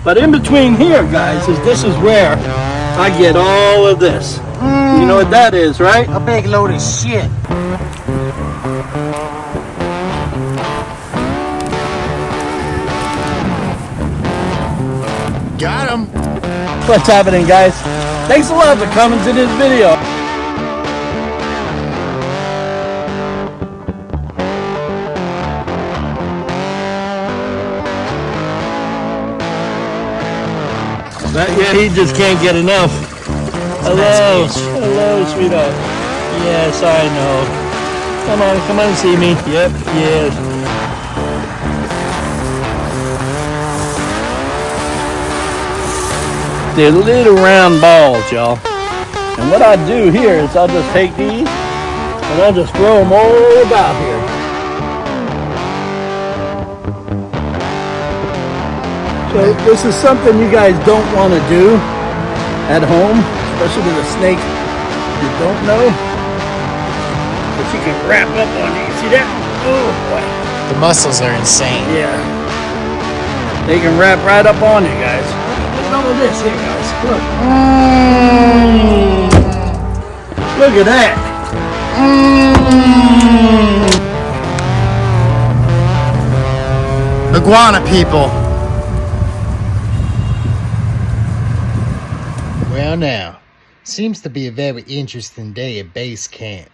But in between here, guys, this is where I get all of this. You know what that is, right? A big load of shit. Got him. What's happening, guys? Thanks a lot for coming to this video. Yeah, he just can't get enough. Hello, hello, sweetheart. Yes, I know. Come on, see me. Yep, yes. They're little round balls, y'all. And what I do here is I'll just take these and I'll just throw them all about here. So this is something you guys don't want to do at home, especially with a snake you don't know. But she can wrap up on you. See that? Oh boy. The muscles are insane. Yeah. They can wrap right up on you, guys. Look at all of this here, guys. Look. Look at that. Iguana People. Well now, seems to be a very interesting day at base camp.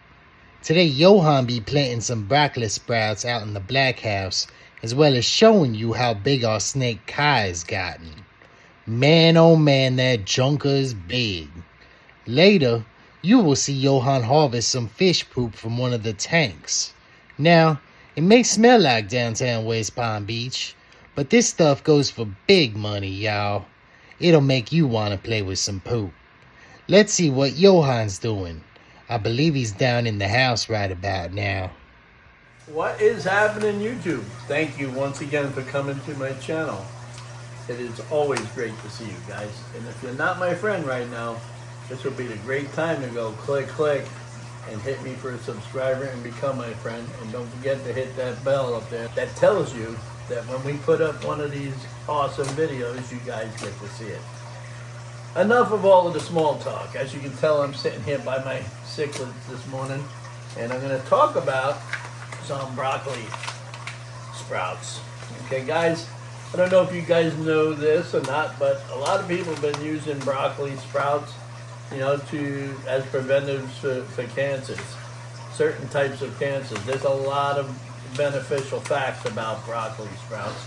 Today Yohan be planting some broccoli sprouts out in the black house, as well as showing you how big our snake Kai has gotten. Man oh man, that junker is big. Later, you will see Yohan harvest some fish poop from one of the tanks. Now, it may smell like downtown West Palm Beach, but this stuff goes for big money, y'all. It'll make you want to play with some poop. Let's see what Yohan's doing. I believe he's down in the house right about now. What is happening, YouTube? Thank you once again for coming to my channel. It is always great to see you guys. And if you're not my friend right now, this will be the great time to go click and hit me for a subscriber and become my friend. And don't forget to hit that bell up there that tells you that when we put up one of these awesome videos, you guys get to see it. Enough of all of the small talk. As you can tell, I'm sitting here by my cichlids this morning, and I'm going to talk about some broccoli sprouts. Okay, guys, I don't know if you guys know this or not, but a lot of people have been using broccoli sprouts, you know, as preventives for cancers, certain types of cancers. There's a lot of beneficial facts about broccoli sprouts.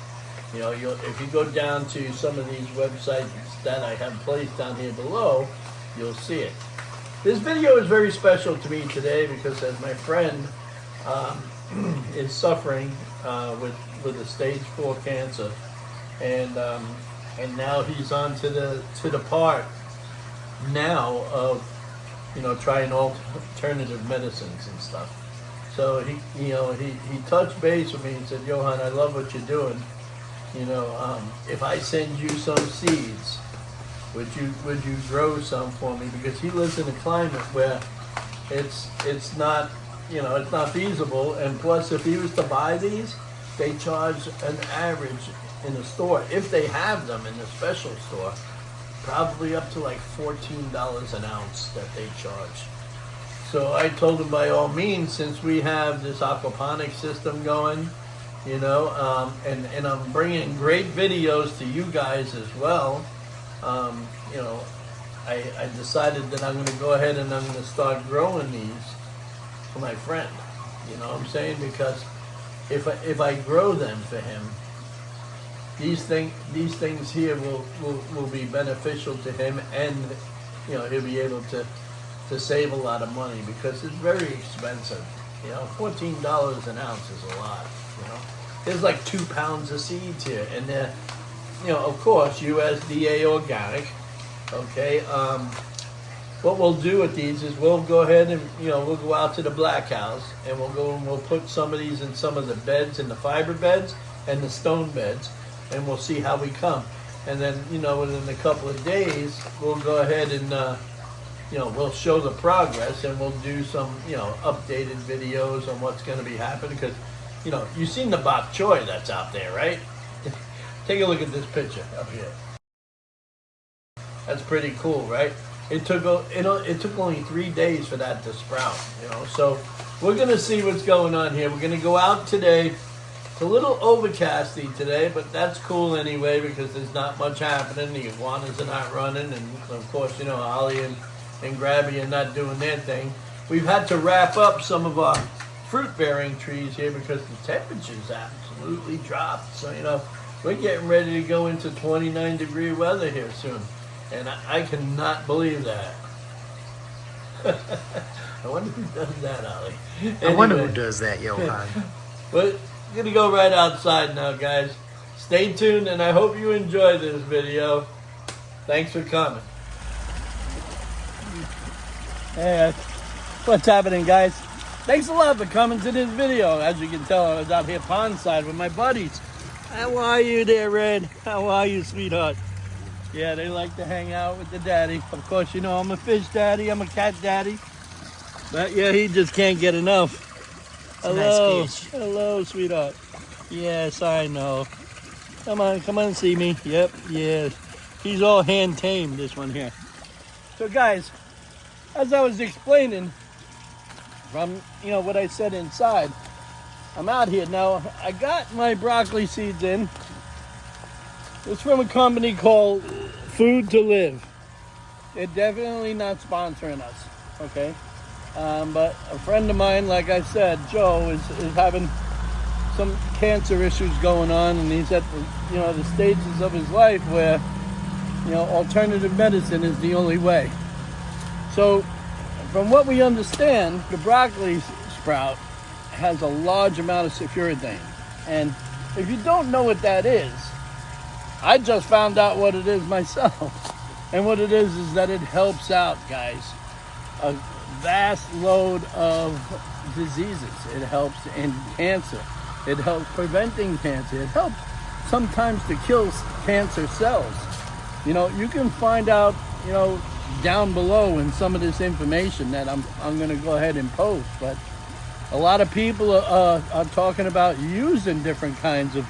You know, if you go down to some of these websites that I have placed down here below, you'll see it. This video is very special to me today because as my friend is suffering with a stage 4 cancer, and now he's on to the part now of, you know, trying alternative medicines and stuff. So he touched base with me and said, Yohan, I love what you're doing. You know, if I send you some seeds, would you grow some for me? Because he lives in a climate where it's not, you know, it's not feasible. And plus, if he was to buy these, they charge an average in the store, if they have them in the special store, probably up to like $14 an ounce that they charge. So I told him, by all means, since we have this aquaponics system going, you know, and I'm bringing great videos to you guys as well, you know, I decided that I'm going to go ahead and I'm going to start growing these for my friend. You know what I'm saying? Because if I grow them for him, these things here will be beneficial to him, and you know, he'll be able to save a lot of money because it's very expensive. You know, $14 an ounce is a lot. You know, there's like 2 pounds of seeds here, and they're, you know, of course, USDA organic. Okay. What we'll do with these is we'll go ahead and, you know, we'll go out to the black house and we'll go and we'll put some of these in some of the beds, in the fiber beds and the stone beds, and we'll see how we come. And then, you know, within a couple of days, we'll go ahead and, you know, we'll show the progress, and we'll do some, you know, updated videos on what's going to be happening. Because, you know, you've seen the bok choy that's out there, right? Take a look at this picture up here. That's pretty cool, right? It took only 3 days for that to sprout, you know. So we're gonna see what's going on here. We're gonna go out today. It's a little overcasty today, but that's cool anyway because there's not much happening. The iguanas are not running, and of course, you know, Ollie and Grabby are not doing their thing. We've had to wrap up some of our fruit-bearing trees here because the temperatures absolutely dropped. So, you know, we're getting ready to go into 29-degree weather here soon. And I cannot believe that. I wonder who does that, Ollie. Anyway, I wonder who does that, Yohan. We're going to go right outside now, guys. Stay tuned, and I hope you enjoy this video. Thanks for coming. Hey, what's happening, guys? Thanks a lot for coming to this video. As you can tell, I was out here pondside with my buddies. How are you there, Red? How are you, sweetheart? Yeah, they like to hang out with the daddy. Of course, you know I'm a fish daddy, I'm a cat daddy. But yeah, he just can't get enough. Hello, nice fish. Hello, sweetheart. Yes, I know. Come on, see me. Yep, yeah. He's all hand tamed, this one here. So guys, as I was explaining from, you know, what I said inside, I'm out here now. I got my broccoli seeds in. It's from a company called Food to Live. They're definitely not sponsoring us, okay? But a friend of mine, like I said, Joe, is having some cancer issues going on, and he's at the, you know, the stages of his life where, you know, alternative medicine is the only way. So, from what we understand, the broccoli sprout has a large amount of sulforaphane, and if you don't know what that is, I just found out what it is myself. And what it is that it helps out, guys, a vast load of diseases. It helps in cancer. It helps preventing cancer. It helps sometimes to kill cancer cells. You know, you can find out, you know, down below in some of this information that I'm going to go ahead and post. But a lot of people are talking about using different kinds of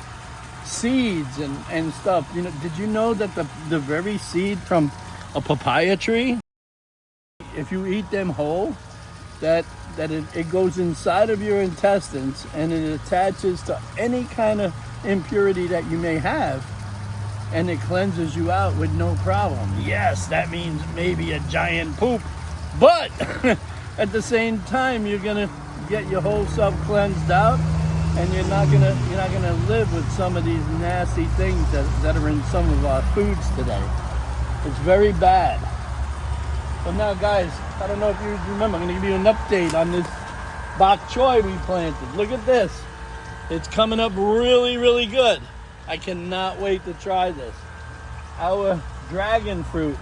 seeds and stuff. You know, did you know that the very seed from a papaya tree, if you eat them whole, that it goes inside of your intestines and it attaches to any kind of impurity that you may have, and it cleanses you out with no problem. Yes, that means maybe a giant poop, but at the same time you're gonna get your whole self cleansed out, and you're not gonna live with some of these nasty things that are in some of our foods today. It's very bad. So now, guys, I don't know if you remember, I'm gonna give you an update on this bok choy we planted. Look at this. It's coming up really, really good. I cannot wait to try this. Our dragon fruit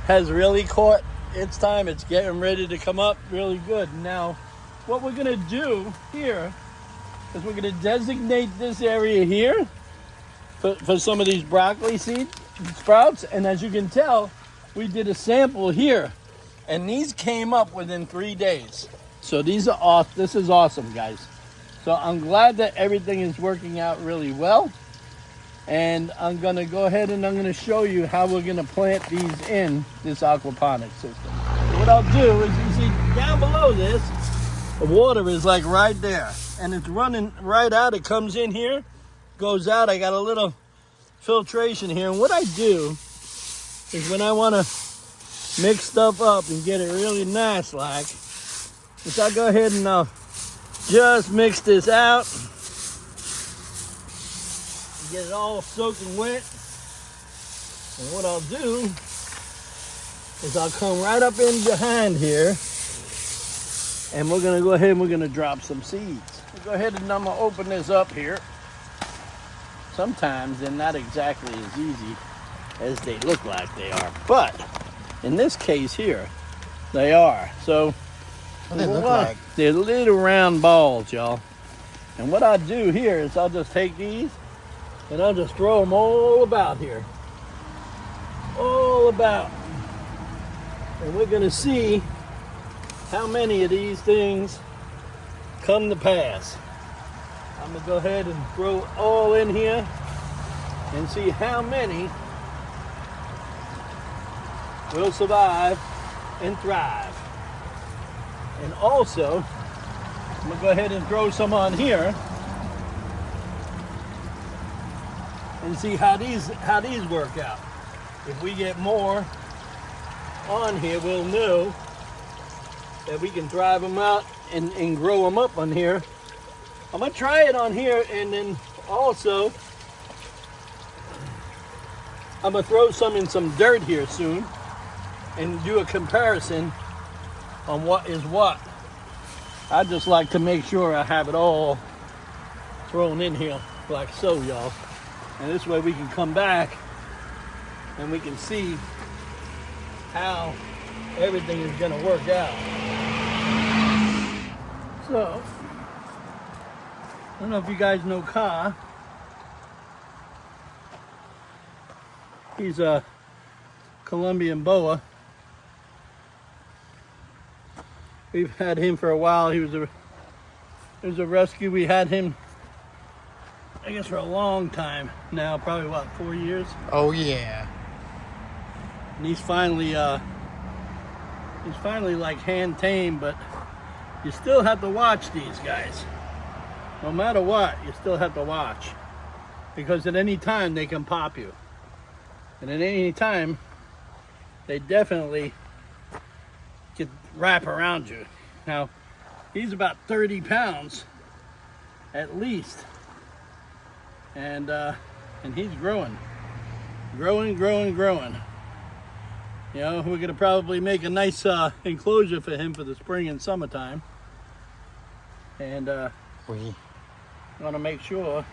has really caught its time. It's getting ready to come up really good. Now, what we're gonna do here is we're going to designate this area here for some of these broccoli seed sprouts. And as you can tell, we did a sample here, and these came up within 3 days. So these are off. This is awesome, guys. So I'm glad that everything is working out really well. And I'm going to go ahead and I'm going to show you how we're going to plant these in this aquaponics system. So what I'll do is, you see down below this, the water is like right there. And it's running right out. It comes in here, goes out. I got a little filtration here. And what I do is when I want to mix stuff up and get it really nice like, is I go ahead and just mix this out. Get it all soaking wet. And what I'll do is I'll come right up in behind here, and we're gonna go ahead and we're gonna drop some seeds. We'll go ahead and I'm gonna open this up here. Sometimes they're not exactly as easy as they look like they are, but in this case here, they are. So What do they look like? They're little round balls, y'all. And what I do here is I'll just take these and I'll just throw them all about here. All about. And we're gonna see how many of these things come to pass. I'm gonna go ahead and throw all in here and see how many will survive and thrive. And also, I'm gonna go ahead and throw some on here and see how these work out. If we get more on here, we'll know that we can drive them out and grow them up on here. I'm gonna try it on here, and then also I'm gonna throw some in some dirt here soon and do a comparison on what is what. I just like to make sure I have it all thrown in here like so, y'all. And this way we can come back and we can see how everything is gonna work out. So, I don't know if you guys know Ka. He's a Colombian boa. We've had him for a while. He was a rescue. We had him, I guess, for a long time now, probably what, 4 years? Oh yeah. And he's finally like hand tame, but you still have to watch these guys. No matter what, you still have to watch, because at any time they can pop you, and at any time they definitely could wrap around you. Now, he's about 30 pounds at least, and he's growing. You know, we're gonna probably make a nice enclosure for him for the spring and summertime, and We want to make sure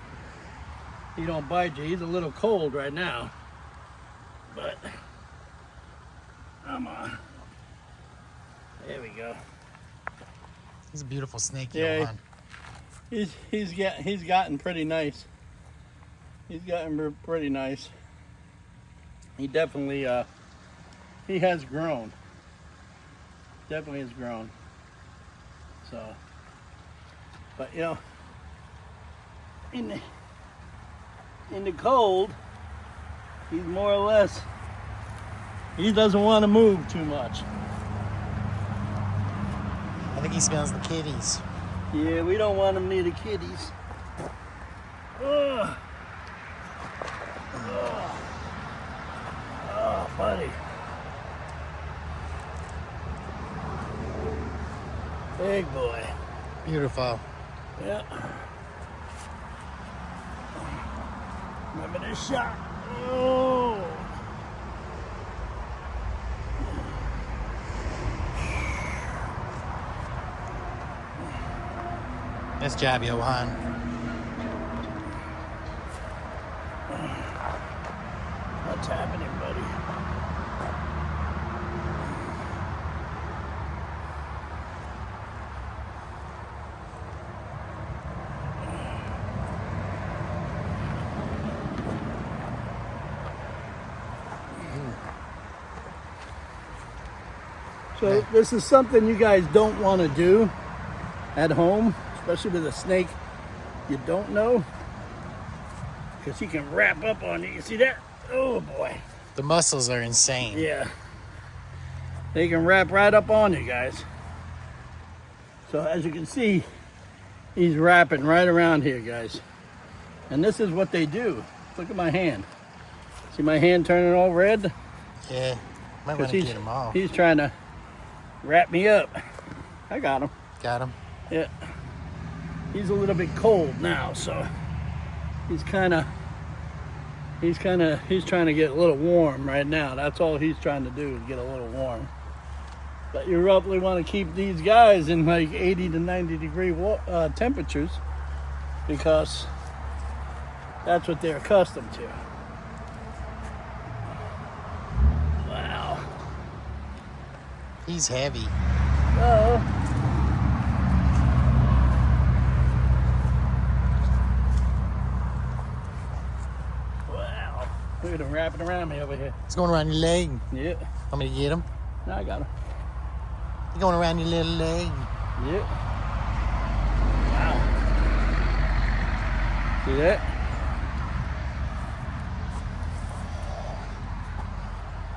he don't bite you. He's a little cold right now, but come on. There we go. He's a beautiful snake, Yeah, Yohan. he's gotten pretty nice. He's gotten pretty nice. He definitely he has grown. Definitely has grown. So, but you know, in the cold, he's more or less, he doesn't want to move too much. I think he smells the kitties. Yeah, we don't want him near the kitties. Ugh. Ugh. Oh, buddy. Big boy. Beautiful. Yeah. Remember this shot? Oh. Nice job, Yohan. What's happening, buddy? So this is something you guys don't want to do at home, especially with a snake you don't know, because he can wrap up on you. You see that? Oh boy. The muscles are insane. Yeah. They can wrap right up on you guys. So as you can see, he's wrapping right around here, guys. And this is what they do. Look at my hand. See my hand turning all red? Yeah. Might want to get him off. He's trying to wrap me up. I got him. Got him. Yeah. He's a little bit cold now, so he's trying to get a little warm right now. That's all he's trying to do, is get a little warm. But you roughly want to keep these guys in like 80 to 90 degree temperatures, because that's what they're accustomed to. Wow. He's heavy. Oh. Look at him wrapping around me over here. He's going around your leg. Yeah. Want me to get him? No, I got him. He's going around your little leg. Yeah. Wow. See that?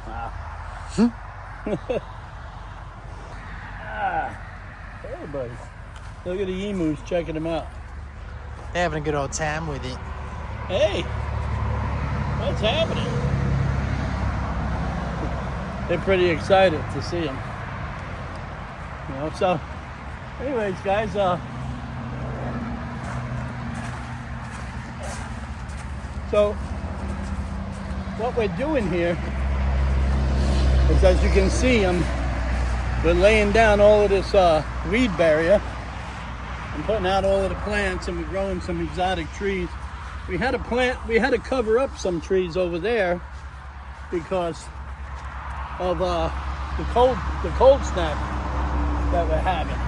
Wow. Hey, buddy. Look at the emus checking them out. They're having a good old time with it. Hey, what's happening? They're pretty excited to see them. You know, so, anyways, guys, so what we're doing here is, as you can see, we're laying down all of this weed barrier. I'm putting out all of the plants, and we're growing some exotic trees. We had to cover up some trees over there because of the cold snap that we're having.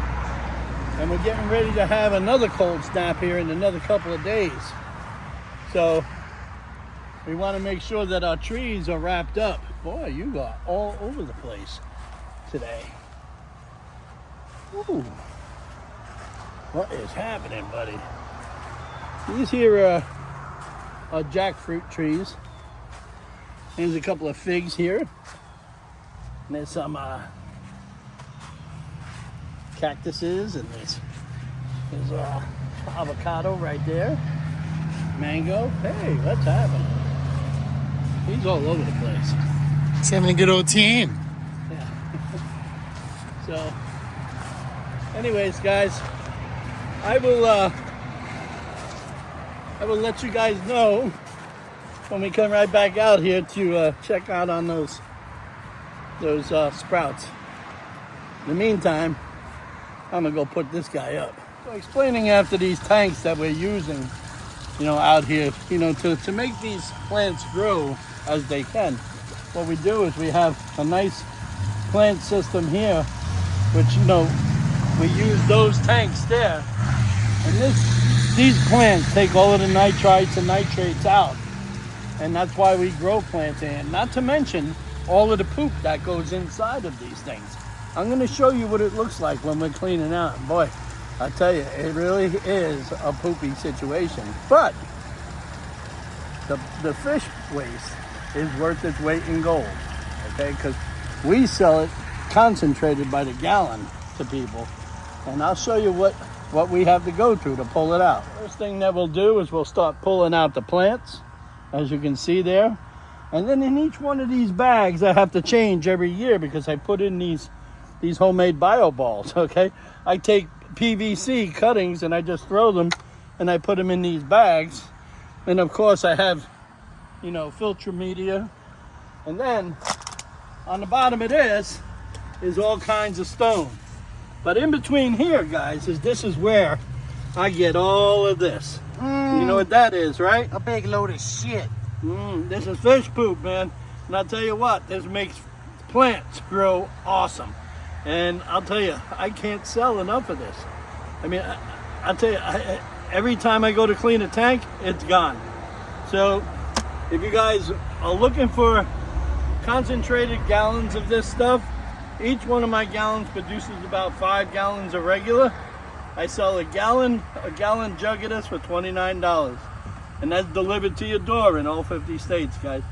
And we're getting ready to have another cold snap here in another couple of days. So we want to make sure that our trees are wrapped up. Boy, you got all over the place today. Ooh. What is happening, buddy? These here are jackfruit trees. There's a couple of figs here. And there's some cactuses, and there's avocado right there. Mango. Hey, what's happening? He's all over the place. He's having a good old time. Yeah. So, anyways, guys, I will let you guys know when we come right back out here to check out on those sprouts. In the meantime, I'm gonna go put this guy up. So, explaining after these tanks that we're using, you know, out here, you know, to make these plants grow as they can. What we do is we have a nice plant system here, which, you know, we use those tanks there. And these plants take all of the nitrites and nitrates out. And that's why we grow plants in. Not to mention all of the poop that goes inside of these things. I'm going to show you what it looks like when we're cleaning out. And boy, I tell you, it really is a poopy situation. But the fish waste is worth its weight in gold. Okay, because we sell it concentrated by the gallon to people. And I'll show you what we have to go through to pull it out. First thing that we'll do is we'll start pulling out the plants, as you can see there. And then in each one of these bags, I have to change every year because I put in these homemade bio balls, okay? I take PVC cuttings and I just throw them and I put them in these bags. And of course I have, you know, filter media. And then on the bottom of this is all kinds of stone. But in between here, guys, this is where I get all of this. You know what that is, right? A big load of shit. This is fish poop, man. And I'll tell you what, this makes plants grow awesome. And I'll tell you, I can't sell enough of this. I mean, I'll tell you, every time I go to clean a tank, it's gone. So if you guys are looking for concentrated gallons of this stuff, each one of my gallons produces about 5 gallons of regular. I sell a gallon jug of this for $29. And that's delivered to your door in all 50 states, guys.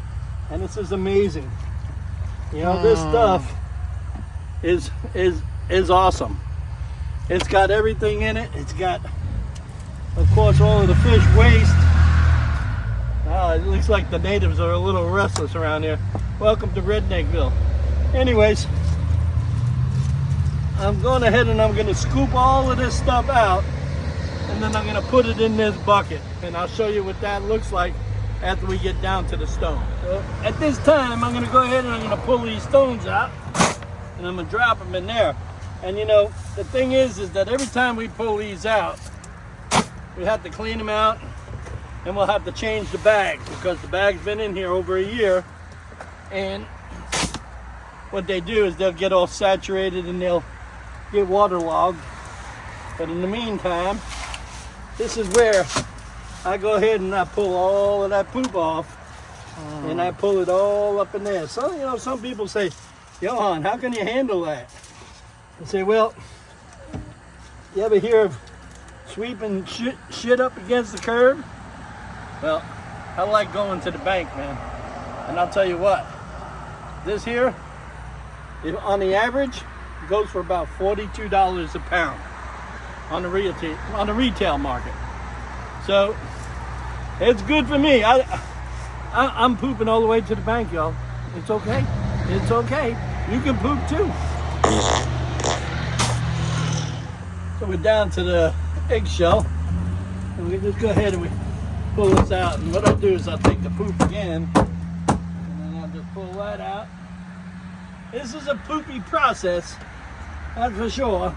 And this is amazing. You know, this stuff is awesome. It's got everything in it. It's got, of course, all of the fish waste. Oh, it looks like the natives are a little restless around here. Welcome to Redneckville. Anyways, I'm going ahead and I'm going to scoop all of this stuff out, and then I'm going to put it in this bucket, and I'll show you what that looks like after we get down to the stone. So at this time, I'm going to go ahead and I'm going to pull these stones out, and I'm going to drop them in there. And you know, the thing is that every time we pull these out, we have to clean them out, and we'll have to change the bag because the bag's been in here over a year. And what they do is they'll get all saturated and they'll get waterlogged. But in the meantime, this is where I go ahead and I pull all of that poop off, and I pull it all up in there. So, you know, some people say, Yohan, how can you handle that? I say, well, you ever hear of sweeping shit up against the curb? Well, I like going to the bank, man. And I'll tell you what, this here On the average, it goes for about $42 a pound on the retail market. So it's good for me. I'm pooping all the way to the bank, y'all. It's okay. It's okay. You can poop too. So we're down to the eggshell. And we just go ahead and we pull this out. And what I'll do is I'll take the poop again. And then I'll just pull that out. This is a poopy process. That's for sure.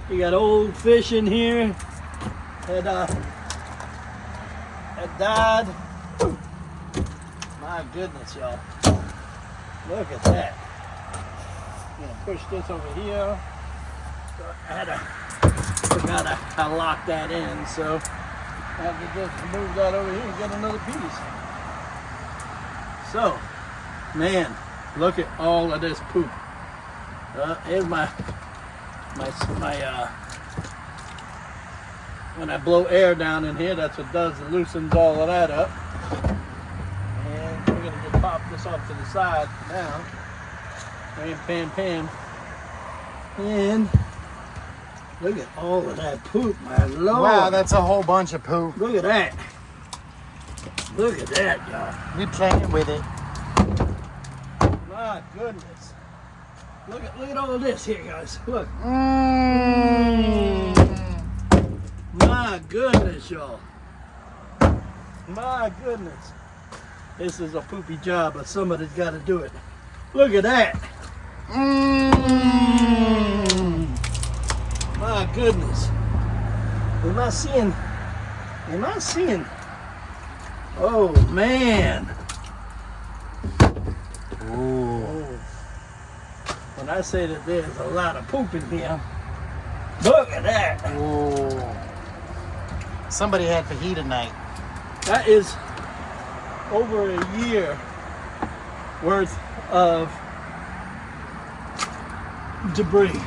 You got old fish in here that died. My goodness, y'all. Look at that. I'm gonna push this over here. So forgot I locked that in, so I have to just move that over here and get another piece. So, man, look at all of this poop. Here's my when I blow air down in here, that's what does, it loosens all of that up. And we're gonna just pop this off to the side now. Pam. And look at all of that poop, my lord. Wow, that's a whole bunch of poop. Look at that. Look at that, y'all. We playing with it. My goodness. Look at all of this here, guys. Look. My goodness, y'all. My goodness. This is a poopy job, but somebody's got to do it. Look at that. My goodness. Am I seeing? Oh, man. Ooh. When I say that there's a lot of poop in here, look at that. Ooh. Somebody had fajita night. That is over a year worth of debris.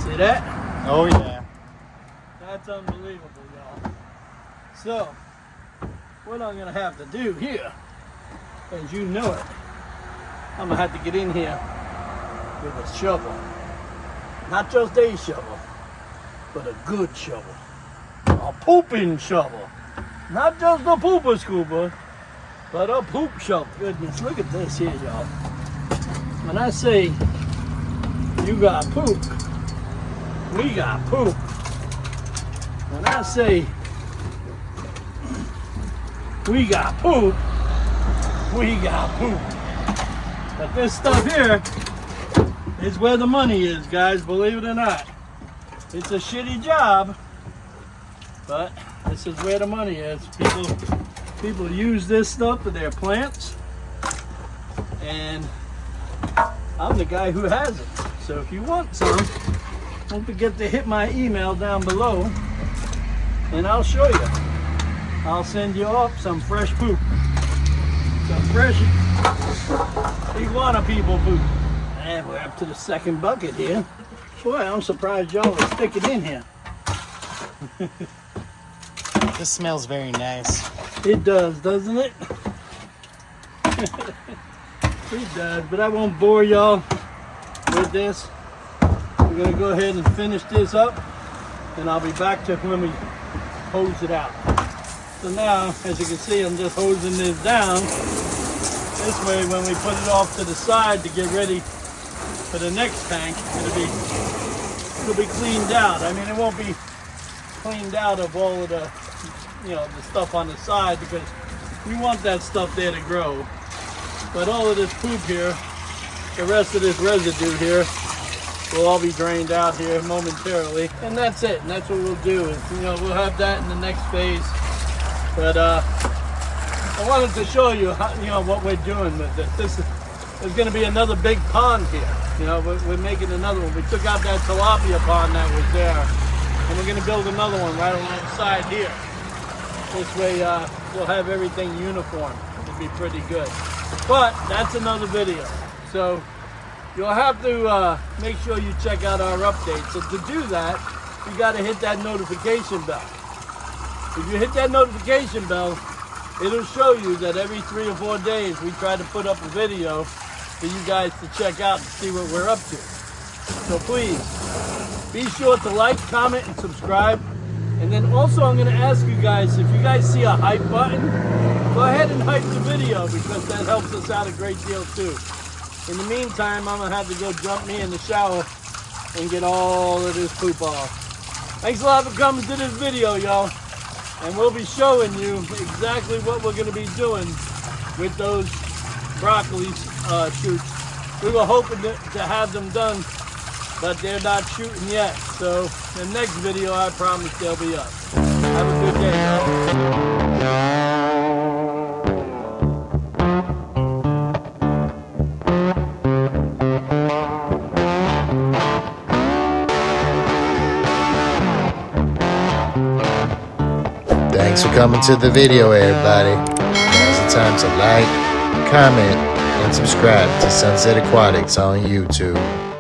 See that? Oh yeah. That's unbelievable, y'all. So, what I'm gonna have to do here, as you know it, I'm gonna have to get in here with a shovel. Not just a shovel, but a good shovel. A pooping shovel. Not just a pooper scooper, but a poop shovel. Goodness, look at this here, y'all. When I say you got poop, we got poop. When I say we got poop, we got poop. But this stuff here is where the money is, guys, believe it or not. It's a shitty job, but this is where the money is. People use this stuff for their plants, and I'm the guy who has it. So if you want some, don't forget to hit my email down below, and I'll show you. I'll send you off some fresh poop. Some fresh Iguana People poop. And we're up to the second bucket here. Boy, I'm surprised y'all are sticking in here. This smells very nice. It does, doesn't it? It does, but I won't bore y'all with this. We're gonna go ahead and finish this up, and I'll be back to when we hose it out. So now, as you can see, I'm just hosing this down. This way, when we put it off to the side to get ready for the next tank, it'll be cleaned out. I mean, it won't be cleaned out of all of the, the stuff on the side, because we want that stuff there to grow. But all of this poop here, the rest of this residue here, will all be drained out here momentarily. And that's it. And that's what we'll do. Is, we'll have that in the next phase. But I wanted to show you how, what we're doing with this. There's going to be another big pond here. We're making another one. We took out that tilapia pond that was there, and we're going to build another one right alongside here. This way we'll have everything uniform. It'll be pretty good. But that's another video. So you'll have to make sure you check out our updates. And to do that, you got to hit that notification bell. If you hit that notification bell, it'll show you that every 3 or 4 days we try to put up a video for you guys to check out and see what we're up to. So please, be sure to like, comment, and subscribe. And then also I'm going to ask you guys, if you guys see a hype button, go ahead and hype the video because that helps us out a great deal too. In the meantime, I'm going to have to go jump me in the shower and get all of this poop off. Thanks a lot for coming to this video, y'all. And we'll be showing you exactly what we're going to be doing with those broccoli shoots. We were hoping to have them done, but they're not shooting yet. So the next video, I promise they'll be up. Have a good day, y'all. Thanks for coming to the video, everybody. Now's the time to like, comment, and subscribe to Sunset Aquatics on YouTube.